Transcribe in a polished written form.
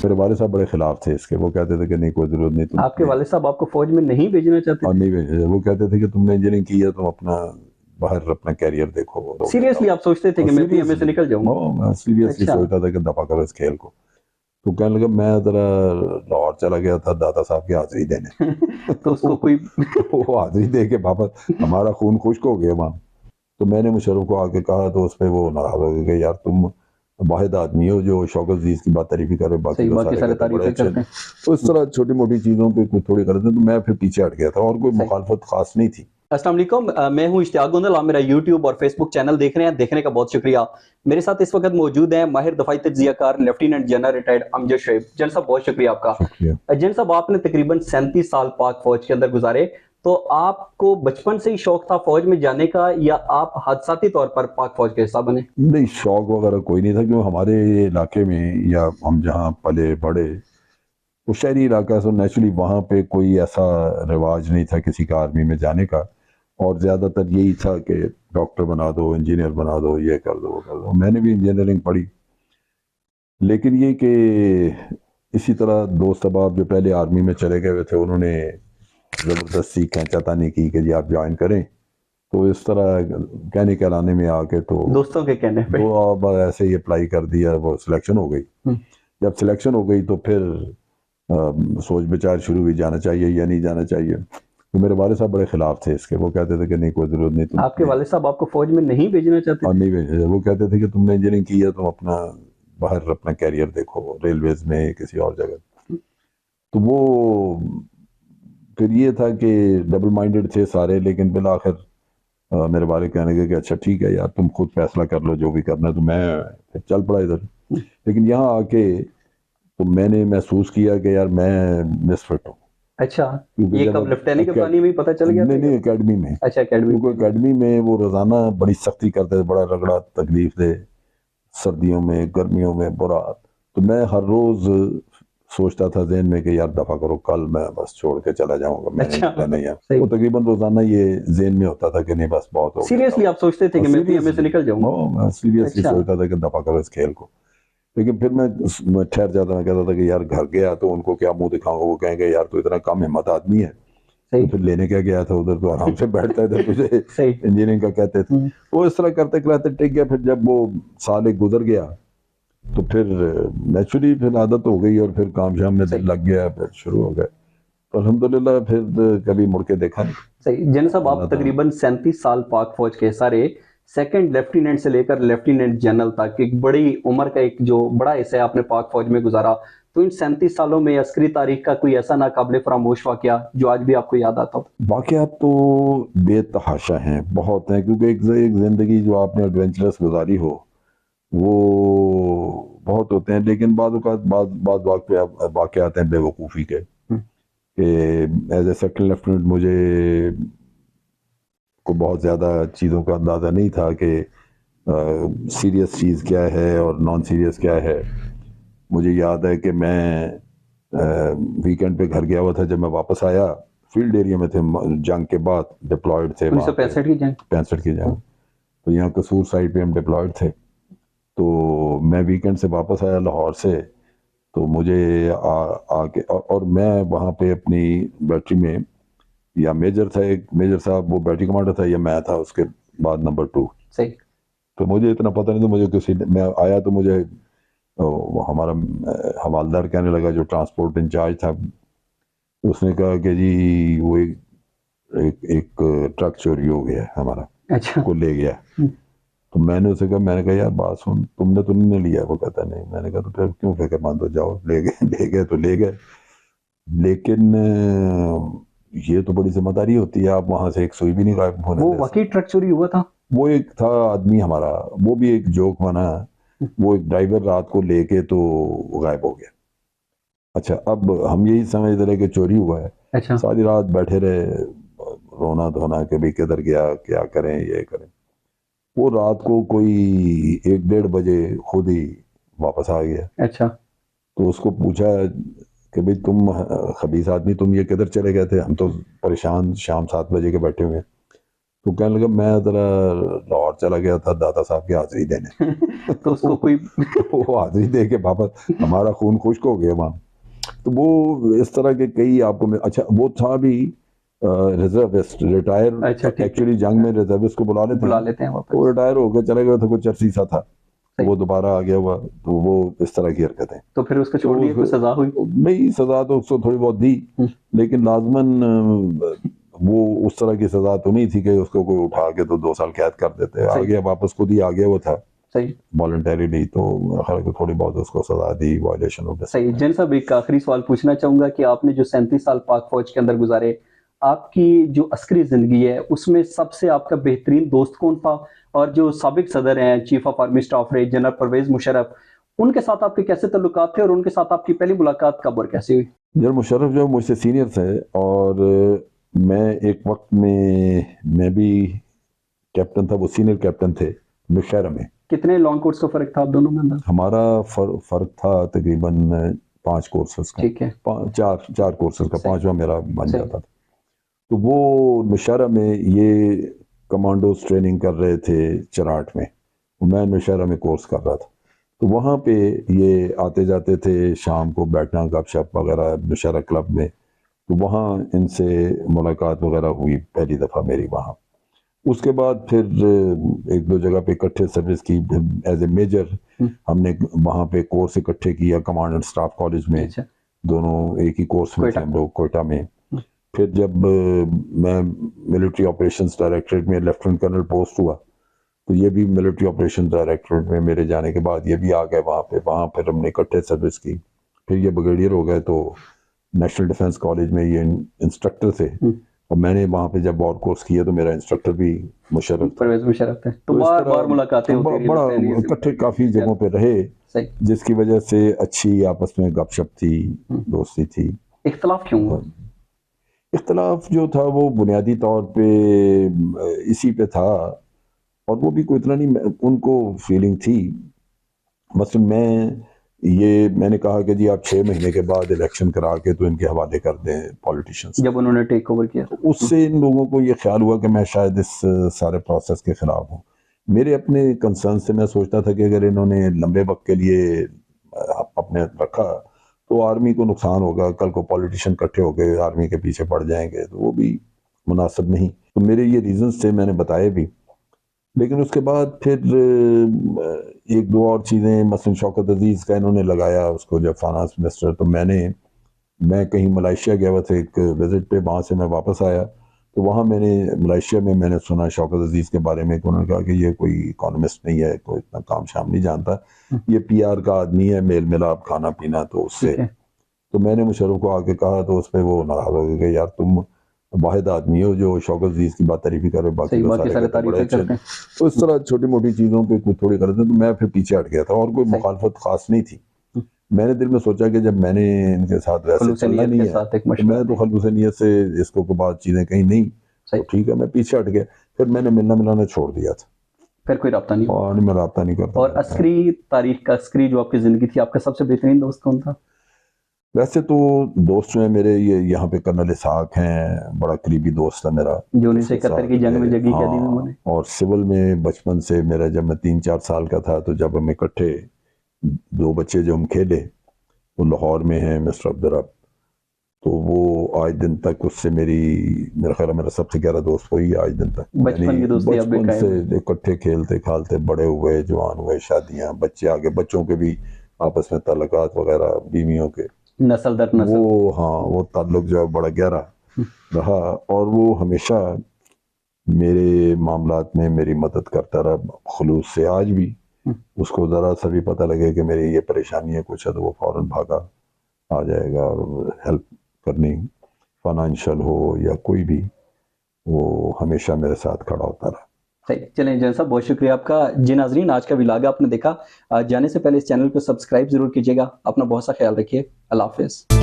میرے والد صاحب بڑے خلاف تھے اس کے، وہ کہتے تھے کہ نہیں کوئی ضرورت نہیں، آپ کے والد صاحب آپ کو فوج میں نہیں بھیجنا چاہتے؟ اور نہیں بھیجے، وہ کہتے تھے کہ تم نے انجینئرنگ کی ہے، تم اپنا باہر اپنا کیریئر دیکھو. سیریسلی آپ سوچتے تھے کہ میں پی ایم اے سے نکل جاؤں گا؟ میں سیریسلی اچھا سوچتا تھا کہ دفع کرو اس کھیل کو. تو کہنے لگا میں ذرا لاہور چلا گیا تھا دادا صاحب کی حاضری دینے. تو اس کو کوئی وہ حاضری دے کے واپس ہمارا خون خشک ہو گیا وہاں. تو میں نے مشرف کو آ کے کہا تو اس پہ وہ ناراض ہو گیا کہ یار تم واحد آدمی ہو جو شوکت عزیز کی بات تعریفی کرے، باقی تو سارے کہتے ہیں بڑے اچھے ہیں. تو اس طرح چھوٹی موٹی چیزوں پہ تھوڑی غلط ہے، تو میں پھر پیچھے ہٹ گیا تھا اور کوئی مخالفت خاص نہیں تھی. السلام علیکم، میں ہوں اشتیاق گوندل. آپ میرا یوٹیوب اور فیس بک چینل دیکھ رہے ہیں، دیکھنے کا بہت شکریہ. میرے ساتھ اس وقت موجود ہیں ماہر دفاعی تجزیہ کار لیفٹیننٹ جنرل ریٹائرڈ امجد شعیب. جنرل صاحب بہت شکریہ آپ کا. شکریہ. جنرل صاحب آپ نے تقریباً 37 سال پاک فوج کے اندر گزارے، تو آپ کو بچپن سے ہی شوق تھا فوج میں جانے کا یا آپ حادثاتی طور پر پاک فوج کا حصہ بنے؟ نہیں، شوق وغیرہ کوئی نہیں تھا، کیونکہ ہمارے علاقے میں یا ہم جہاں پلے بڑے وہ شہری علاقہ ہے، نیچرلی وہاں پہ کوئی ایسا رواج نہیں تھا کسی کا آرمی میں جانے کا، اور زیادہ تر یہی تھا کہ ڈاکٹر بنا دو، انجینئر بنا دو، یہ کر دو وہ کر دو. میں نے بھی انجینئرنگ پڑھی، لیکن یہ کہ اسی طرح دوست احباب جو پہلے آرمی میں چلے گئے ہوئے تھے انہوں نے زبردستی کھینچا تانی کی کہ جی آپ جوائن کریں. تو اس طرح کہنے کہلانے میں آ کے تو دوستوں کے کہنے پہ وہ اب ایسے ہی اپلائی کر دیا، وہ سلیکشن ہو گئی. جب سلیکشن ہو گئی تو پھر سوچ بچار شروع ہوئی جانا چاہیے یا نہیں جانا چاہیے. تو میرے والد صاحب بڑے خلاف تھے اس کے، وہ کہتے تھے کہ نہیں کوئی ضرورت نہیں. آپ کے والد صاحب آپ کو فوج میں نہیں بھیجنا چاہتے؟ اور نہیں بھیجے، وہ کہتے تھے کہ تم نے انجینئرنگ کی ہے، تم اپنا باہر اپنا کیریئر دیکھو، ریلویز میں کسی اور جگہ. تو وہ پھر یہ تھا کہ ڈبل مائنڈڈ تھے سارے، لیکن بالآخر میرے والد کہنے لگے کہ اچھا ٹھیک ہے یار تم خود فیصلہ کر لو جو بھی کرنا ہے. تو میں چل پڑا ادھر. لیکن یہاں آ کے تو میں نے محسوس کیا کہ یار میں مسفٹ ہوں. اچھا، یہ کب لیفٹیننٹ کپتانی میں پتہ چل گیا؟ نہیں، اکیڈمی میں. اچھا اکیڈمی. کیونکہ اکیڈمی میں وہ روزانہ بڑی سختی کرتے تھے، بڑا رگڑا تکلیف دے، سردیوں میں گرمیوں میں برا. تو میں ہر روز سوچتا تھا ذہن میں کہ یار دفع کرو، کل میں بس چھوڑ کے چلا جاؤں گا، میں نہیں ہے. وہ تقریباً روزانہ یہ ذہن میں ہوتا تھا کہ نہیں بس بہت ہو گیا. سیریسلی آپ سوچتے تھے کہ میں پی ایم اے سے نکل جاؤں گا؟ میں سیریسلی سوچتا تھا کہ دفع کرو اس کھیل کو. لیکن پھر میں ٹھہر جاتا، میں کہتا تھا کہ یار گھر گیا تو ان کو کیا منہ دکھاؤں گا، وہ کہیں گے یار تو اتنا کم ہمت آدمی ہے. تو پھر لینے کیا گیا تھا ادھر، تو آرام سے بیٹھتا ہے، تجھے انجینئرنگ کا کہتے تھے. وہ اس طرح کرتے کرتے ٹک گیا. پھر جب وہ سال ایک گزر گیا تو پھر نیچرلی پھر عادت ہو گئی اور پھر کام شام میں دل لگ گیا، پھر شروع ہو گئے. تو الحمدللہ پھر کبھی مڑ کے دیکھا نہیں. صحیح. جنرل صاحب آپ تقریباً 37 سال پاک فوج کے سارے، سیکنڈ لیفٹیننٹ سے لے کر لیفٹیننٹ جنرل تک، ایک بڑی عمر کا ایک جو بڑا حصہ ہے آپ نے پاک فوج میں گزارا. تو ان 37 سالوں میں عسکری تاریخ کا کوئی ایسا ناقابل فراموش واقعہ جو آج بھی آپ کو یاد آتا ہو؟ واقعات تو بے تحاشا ہیں، بہت ہیں، کیونکہ ایک زندگی جو آپ نے ایڈونچرس گزاری ہو وہ بہت ہوتے ہیں. لیکن بعض اوقات بعض واقعات ہیں بے وقوفی کے، کہ ایز اے سیکنڈ لیفٹیننٹ مجھے کو بہت زیادہ چیزوں کا اندازہ نہیں تھا کہ سیریس چیز کیا ہے اور نان سیریس کیا ہے. مجھے یاد ہے کہ میں ویکینڈ پہ گھر گیا ہوا تھا. جب میں واپس آیا، فیلڈ ایریا میں تھے، جنگ کے بعد ڈپلائڈ تھے. 1965 کی جنگ. تو یہاں قصور سائٹ پہ ہم ڈپلائڈ تھے. تو میں ویکینڈ سے واپس آیا لاہور سے. تو مجھے آ کے اور میں وہاں پہ اپنی بیٹری میں، یا میجر تھا ایک میجر صاحب، وہ بیٹری کمانڈر تھا، یا میں تھا اس کے بعد نمبر 2. تو مجھے اتنا پتہ نہیں. تو مجھے کسی میں آیا تو مجھے ہمارا حوالدار کہنے لگا جو ٹرانسپورٹ انچارج تھا، اس نے کہا کہ جی وہ ایک ٹرک چوری ہو گیا ہمارا، کو لے گیا. تو میں نے اسے کہا، میں نے کہا یار بات سن، تم نے تو نہیں لیا؟ وہ کہتا نہیں. میں نے کہا تو پھر کیوں فکر مند ہو، جاؤ لے گئے تو لے گئے. لیکن یہ تو بڑی ذمہ داری ہوتی ہے، آپ وہاں سے ایک سوئی بھی نہیں غائب ہونے. وہ واقعی ٹرک چوری ہوا تھا؟ وہ ایک تھا آدمی ہمارا، وہ بھی ایک جوک بنا. وہ ایک ڈرائیور رات کو لے کے تو غائب ہو گیا. اچھا، اب ہم یہی سمجھتے رہے کہ چوری ہوا ہے. ساری رات بیٹھے رہے، رونا دھونا کہ بھی کدھر گیا، کیا کریں یہ کریں. وہ رات کو کوئی 1-1:30 بجے خود ہی واپس آ گیا. اچھا. تو اس کو پوچھا کہ بھئی تم خبیث آدمی، تم یہ کدھر چلے گئے تھے؟ ہم تو پریشان، شام 7 بجے کے بیٹھے ہوئے. تو کہنے لگا میں ذرا لاہور چلا گیا تھا دادا صاحب کی حاضری دینے تو اس کو کوئی وہ حاضری دے کے واپس ہمارا خون خشک ہو گیا وہاں. تو وہ اس طرح کے کئی آپ کو اچھا وہ تھا بھی ریزروسٹ ریٹائر اچھا ٹھیک ہے ایکچولی جنگ میں ریزروسٹ کو بلا لیتے ہیں واپس. وہ ریٹائر ہو کے چلے گئے تھے کچھ عرصی سا تھا صحیح. وہ دوبارہ آ گیا ہوا تو وہ اس طرح کی حرکتیں. تو پھر اس کو چھوڑ دیا, کوئی سزا ہوئی؟ نہیں سزا تو اس کو تھوڑی بہت دی لیکن لازماً وہ اس طرح کی سزا تو نہیں تھی کہ اس کو کوئی اٹھا کے تو 2 سال قید کر دیتے. آ گیا واپس خود ہی آ گیا وہ تھا صحیح والنٹریلی, تو خیر تھوڑی بہت اس کو سزا دی وائلیشن آف صحیح. جن صاحب ایک آخری سوال پوچھنا چاہوں گا کہ آپ نے جو 37 سال پاک فوج کے اندر گزارے, آپ کی جو عسکری زندگی ہے اس میں سب سے آپ کا بہترین دوست کون تھا؟ اور جو سابق صدر ہیں چیف آف آرمی اسٹاف رہے جنرل پرویز مشرف, ان کے ساتھ آپ کے کیسے تعلقات تھے اور ان کے ساتھ آپ کی پہلی ملاقات کب اور کیسے ہوئی؟ جنرل مشرف جو مجھ سے سینئر تھے اور میں ایک وقت میں بھی کیپٹن تھا, وہ سینئر کیپٹن تھے نوشہرہ میں. کتنے لانگ کورس کا فرق تھا آپ دونوں میں اندر؟ ہمارا فرق تھا تقریباً 5 کورسز کا. ٹھیک ہے. 4 کورسز کا, 5واں میرا بن جاتا تھا. تو وہ نوشہرہ میں یہ کمانڈوز ٹریننگ کر رہے تھے چراٹ میں, میں نوشہرہ میں کورس کر رہا تھا. تو وہاں پہ یہ آتے جاتے تھے شام کو بیٹھنا گپ شپ وغیرہ نوشہرہ کلب میں. تو وہاں ان سے ملاقات وغیرہ ہوئی پہلی دفعہ میری وہاں. اس کے بعد پھر 1-2 جگہ پہ اکٹھے سروس کی ایز اے میجر. ہم نے وہاں پہ کورس اکٹھے کیا کمانڈ اینڈ اسٹاف کالج میں, دونوں ایک ہی کورس میں تھے ہم لوگ کوئٹہ میں. پھر جب میں ملٹری آپریشنز ڈائریکٹریٹ میں لیفٹیننٹ کرنل پوسٹ ہوا تو یہ بھی ملٹری آپریشن ڈائریکٹریٹ میں میرے جانے کے بعد یہ بھی آ گئے وہاں پھر ہم نے اکٹھے سروس کی. پھر یہ بریگیڈیئر ہو گئے تو نیشنل ڈیفنس کالج میں یہ انسٹرکٹر تھے, اور میں نے وہاں پہ جب اور کورس کیا تو میرا انسٹرکٹر بھی مشرف پرویز مشرف تھے. تو بار ملاقاتیں ہوتی رہی, بڑا اکٹھے کافی جگہوں پہ رہے جس کی وجہ سے اچھی آپس میں گپ شپ تھی, دوستی تھی. اختلاف کیوں ہوا؟ اختلاف جو تھا وہ بنیادی طور پہ اسی پہ تھا, اور وہ بھی کوئی اتنا نہیں, ان کو فیلنگ تھی. مثلا میں نے کہا کہ جی آپ 6 مہینے کے بعد الیکشن کرا کے تو ان کے حوالے کر دیں پولیٹیشنز. جب انہوں نے ٹیک اوور کیا اس سے ان لوگوں کو یہ خیال ہوا کہ میں شاید اس سارے پروسیس کے خلاف ہوں. میرے اپنے کنسرن سے میں سوچتا تھا کہ اگر انہوں نے لمبے وقت کے لیے اپنے رکھا تو آرمی کو نقصان ہوگا, کل کو پولیٹیشین اکٹھے ہو گئے آرمی کے پیچھے پڑ جائیں گے, تو وہ بھی مناسب نہیں. تو میرے یہ ریزنز تھے, میں نے بتائے بھی. لیکن اس کے بعد پھر 1-2 اور چیزیں, مثلا شوکت عزیز کا انہوں نے لگایا اس کو جب فائنانس منسٹر. تو میں کہیں ملائیشیا گیا ہوا تھا ایک وزٹ پہ, وہاں سے میں واپس آیا تو وہاں میں نے ملائیشیا میں نے سنا شوکت عزیز کے بارے میں کہ انہوں نے کہا کہ یہ کوئی اکانومسٹ نہیں ہے, کوئی اتنا کام شام نہیں جانتا, یہ PR کا آدمی ہے, میل ملاپ کھانا پینا. تو اس سے تو میں نے مشرف کو آ کے کہا تو اس پہ وہ ناراض ہو گئے کہ یار تم واحد آدمی ہو جو شوکت عزیز کی بات تعریفی کرے, باقی سارے بڑے اچھے. تو اس طرح چھوٹی موٹی چیزوں پہ تھوڑی غلط ہے, تو میں پھر پیچھے ہٹ گیا تھا, اور کوئی مخالفت خاص نہیں تھی. میں نے دل میں سوچا کہ جب میں نے ان کے ساتھ ویسے چلنا نہیں ہے, میں تو خلوص نیت سے اس کو بعض چیزیں کہیں نہیں, تو ٹھیک ہے میں پیچھے ہٹ گیا. پھر میں نے ملنا ملانا چھوڑ دیا تھا, پھر کوئی رابطہ نہیں, اور میں رابطہ نہیں کرتا. اور عسکری تاریخ کا, عسکری جو آپ کی زندگی تھی, آپ کا سب سے بہترین دوست کون تھا؟ ویسے تو دوست جو ہیں میرے یہ یہاں پہ کرنل اسحاق ہیں, بڑا قریبی دوست ہے میرا, جو 1971 کی جنگ میں جگی قیدی میں انہوں نے. اور سول میں بچپن سے میرا, جب میں 3-4 سال کا تھا تو جب ہم اکٹھے 2 بچے جو ہم کھیلے, وہ لاہور میں ہیں مسٹر عبدالرب. تو وہ آج دن تک اس سے میرا خیال ہے میرا سب سے گہرا دوست وہی آج دن تک. بچپن سے اکٹھے کھیلتے کھالتے بڑے ہوئے, جوان ہوئے, شادیاں, بچے آگے, بچوں کے بھی آپس میں تعلقات وغیرہ, بیویوں کے, نسل در نسل, وہ تعلق جو ہے بڑا گہرا رہا. اور وہ ہمیشہ میرے معاملات میں میری مدد کرتا رہا خلوص سے. آج بھی اس کو ذرا سا بھی پتہ لگے کہ میری یہ پریشانی ہے کچھ ہے تو وہ فوراً بھاگا آ جائے گا, اور ہیلپ کرنی, فائنانشل ہو یا کوئی بھی, وہ ہمیشہ میرے ساتھ کھڑا ہوتا رہا. صحیح. چلیں جن صاحب بہت شکریہ آپ کا. جی ناظرین, آج کا ولاگ آپ نے دیکھا, جانے سے پہلے اس چینل کو سبسکرائب ضرور کیجیے گا. اپنا بہت سا خیال رکھیے. اللہ حافظ.